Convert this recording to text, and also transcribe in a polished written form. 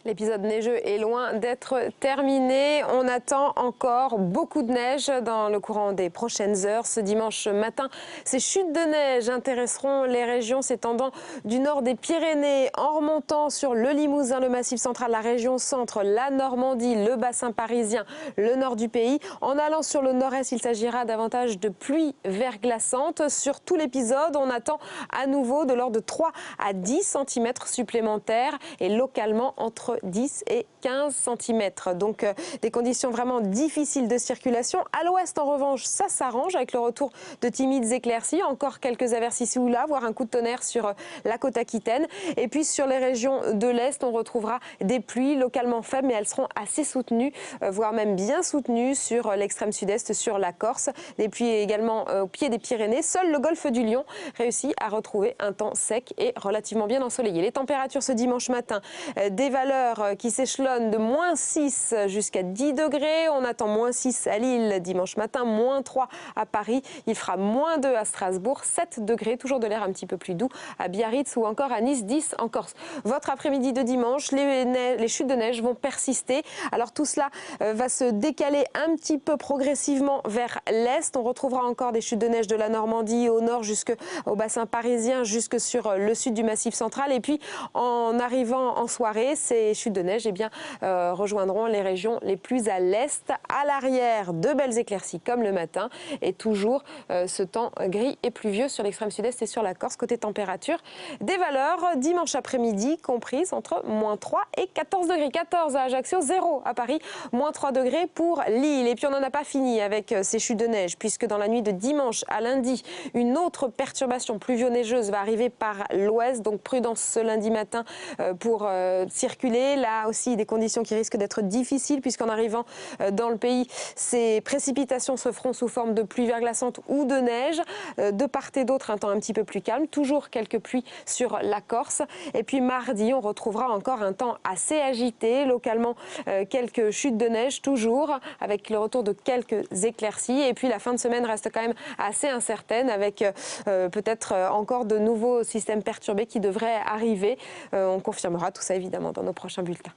L'épisode neigeux est loin d'être terminé. On attend encore beaucoup de neige dans le courant des prochaines heures. Ce dimanche matin, ces chutes de neige intéresseront les régions s'étendant du nord des Pyrénées en remontant sur le Limousin, le Massif central, la région centre, la Normandie, le bassin parisien, le nord du pays. En allant sur le nord-est, il s'agira davantage de pluies verglaçantes. Sur tout l'épisode, on attend à nouveau de l'ordre de 3 à 10 cm supplémentaires et localement entre 10 et 15 cm. Donc des conditions vraiment difficiles de circulation. À l'ouest, en revanche, ça s'arrange avec le retour de timides éclaircies. Encore quelques averses ici ou là, voire un coup de tonnerre sur la côte aquitaine. Et puis sur les régions de l'est, on retrouvera des pluies localement faibles, mais elles seront assez soutenues, voire même bien soutenues sur l'extrême sud-est, sur la Corse. Des pluies également au pied des Pyrénées. Seul le golfe du Lion réussit à retrouver un temps sec et relativement bien ensoleillé. Les températures ce dimanche matin, des valeurs qui s'échelonnent de -6 jusqu'à 10 degrés. On attend -6 à Lille dimanche matin, -3 à Paris. Il fera -2 à Strasbourg, 7 degrés, toujours de l'air un petit peu plus doux à Biarritz ou encore à Nice, 10 en Corse. Votre après-midi de dimanche, les chutes de neige vont persister. Alors tout cela va se décaler un petit peu progressivement vers l'est. On retrouvera encore des chutes de neige de la Normandie au nord jusqu'au bassin parisien, jusque sur le sud du Massif central. Et puis en arrivant en soirée, ces chutes de neige rejoindront les régions les plus à l'est. À l'arrière, de belles éclaircies comme le matin et toujours ce temps gris et pluvieux sur l'extrême sud-est et sur la Corse. Côté température, des valeurs dimanche après-midi comprises entre -3 et 14 degrés. 14 à Ajaccio, 0 à Paris, -3 degrés pour Lille. Et puis on n'en a pas fini avec ces chutes de neige puisque dans la nuit de dimanche à lundi, une autre perturbation pluvio-neigeuse va arriver par l'ouest. Donc prudence ce lundi matin pour circuler. Là aussi, des conditions qui risquent d'être difficiles puisqu'en arrivant dans le pays, ces précipitations se feront sous forme de pluie verglaçante ou de neige. De part et d'autre, un temps un petit peu plus calme. Toujours quelques pluies sur la Corse. Et puis mardi, on retrouvera encore un temps assez agité. Localement, quelques chutes de neige toujours avec le retour de quelques éclaircies. Et puis la fin de semaine reste quand même assez incertaine avec peut-être encore de nouveaux systèmes perturbés qui devraient arriver. On confirmera tout ça évidemment dans nos prochains bulletins.